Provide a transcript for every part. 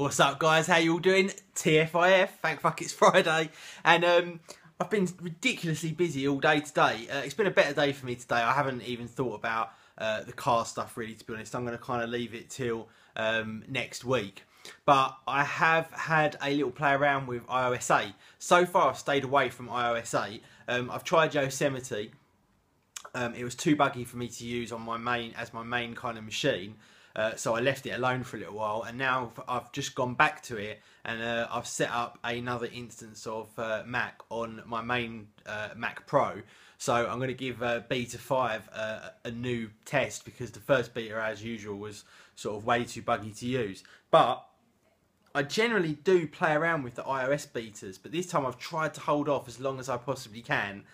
What's up, guys? How you all doing? TFIF, thank fuck it's Friday. And I've been ridiculously busy all day today. It's been a better day for me today. I haven't even thought about the car stuff really, to be honest. I'm going to kind of leave it till next week. But I have had a little play around with iOS 8. So far I've stayed away from iOS 8. I've tried Yosemite. It was too buggy for me to use on my main kind of machine. So I left it alone for a little while, and now I've just gone back to it, and I've set up another instance of Mac on my main Mac Pro. So I'm going to give beta 5 a new test, because the first beta, as usual, was sort of way too buggy to use. But I generally do play around with the iOS betas, but this time I've tried to hold off as long as I possibly can.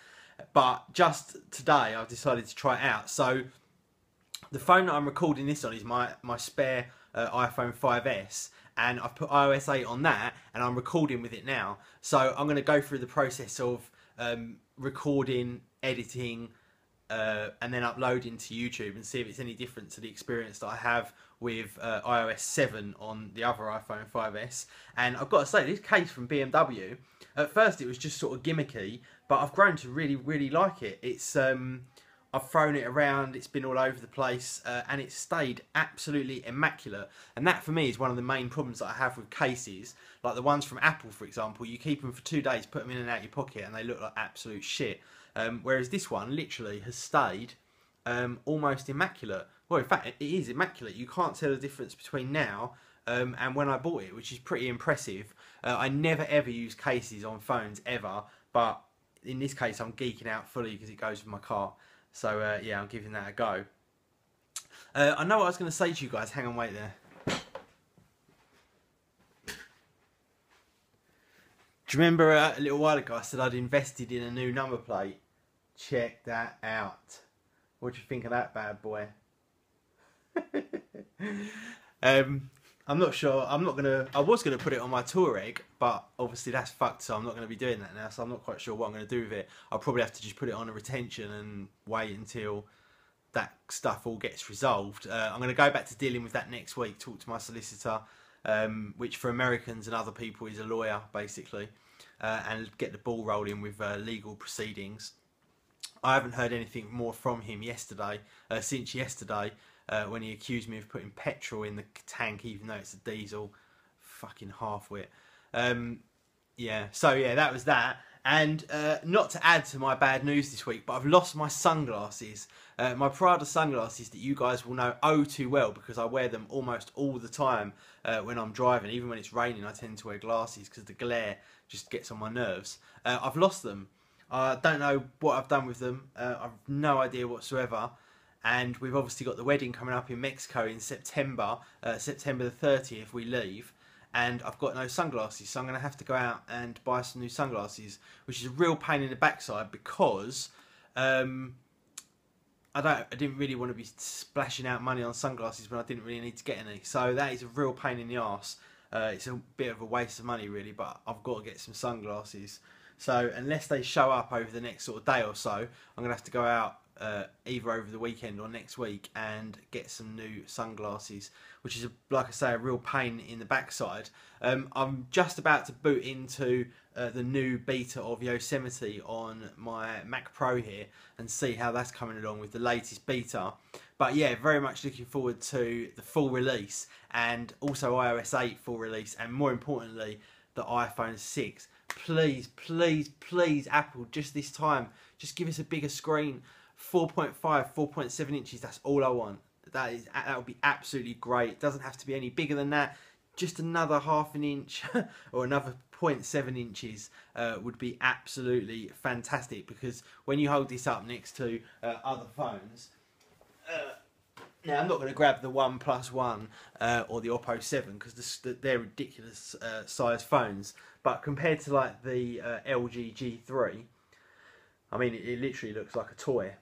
But just today I've decided to try it out. So the phone that I'm recording this on is my spare iPhone 5S, and I've put iOS 8 on that, and I'm recording with it now. So I'm going to go through the process of recording, editing, and then uploading to YouTube, and see if it's any different to the experience that I have with iOS 7 on the other iPhone 5S. And I've got to say, this case from BMW, at first it was just sort of gimmicky, but I've grown to really like it. It's I've thrown it around, it's been all over the place, and it's stayed absolutely immaculate. And that for me is one of the main problems that I have with cases, like the ones from Apple, for example. You keep them for 2 days, put them in and out your pocket, and they look like absolute shit. Whereas this one literally has stayed almost immaculate. Well, in fact, it is immaculate. You can't tell the difference between now and when I bought it, which is pretty impressive. I never ever use cases on phones ever, but in this case I'm geeking out fully because it goes with my car. So yeah, I'm giving that a go. I know what I was going to say to you guys. Hang on, wait there. Do you remember a little while ago I said I'd invested in a new number plate? Check that out. What do you think of that bad boy? I'm not sure. I was gonna put it on my Touareg, but obviously that's fucked, so I'm not gonna be doing that now. So I'm not quite sure what I'm gonna do with it. I'll probably have to just put it on a retention and wait until that stuff all gets resolved. I'm gonna go back to dealing with that next week. Talk to my solicitor, which for Americans and other people is a lawyer basically, and get the ball rolling with legal proceedings. I haven't heard anything more from him since yesterday. When he accused me of putting petrol in the tank, even though it's a diesel. Fucking half-wit. Yeah, so yeah, that was that. And not to add to my bad news this week, but I've lost my sunglasses. My Prada sunglasses that you guys will know oh too well, because I wear them almost all the time when I'm driving. Even when it's raining, I tend to wear glasses because the glare just gets on my nerves. I've lost them. I don't know what I've done with them. I've no idea whatsoever. And we've obviously got the wedding coming up in Mexico in September, September the 30th we leave, and I've got no sunglasses, so I'm going to have to go out and buy some new sunglasses, which is a real pain in the backside, because I didn't really want to be splashing out money on sunglasses when I didn't really need to get any, so that is a real pain in the arse. It's a bit of a waste of money really, but I've got to get some sunglasses. So unless they show up over the next sort of day or so, I'm going to have to go out either over the weekend or next week and get some new sunglasses, which is, like I say, a real pain in the backside. I'm just about to boot into the new beta of Yosemite on my Mac Pro here and see how that's coming along with the latest beta. But yeah, very much looking forward to the full release, and also iOS 8 full release, and more importantly the iPhone 6. Please, please, please, Apple, just this time, just give us a bigger screen. 4.5, 4.7 inches, that's all I want. That would be absolutely great. It doesn't have to be any bigger than that. Just another half an inch or another 0.7 inches would be absolutely fantastic, because when you hold this up next to other phones, now I'm not going to grab the OnePlus One or the Oppo 7 because they're ridiculous size phones, but compared to like the LG G3, I mean, it literally looks like a toy,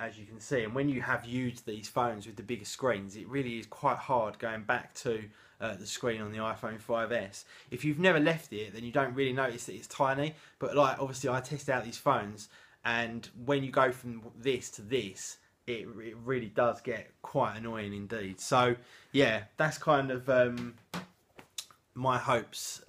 as you can see. And when you have used these phones with the bigger screens, it really is quite hard going back to the screen on the iPhone 5S. If you've never left it, then you don't really notice that it's tiny. But like, obviously, I test out these phones, and when you go from this to this, it really does get quite annoying indeed. So yeah, that's kind of my hopes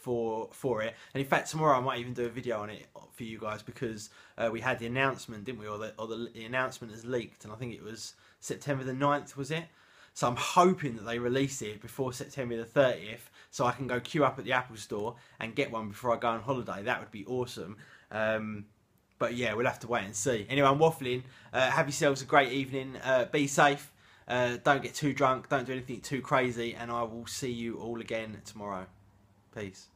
for it. And in fact, tomorrow I might even do a video on it for you guys, because we had the announcement, didn't we? Or the announcement has leaked, and I think it was September the 9th, was it? So I'm hoping that they release it before September the 30th, so I can go queue up at the Apple Store and get one before I go on holiday. That would be awesome. But yeah, we'll have to wait and see. Anyway, I'm waffling. Have yourselves a great evening. Be safe. Don't get too drunk. Don't do anything too crazy. And I will see you all again tomorrow. Peace.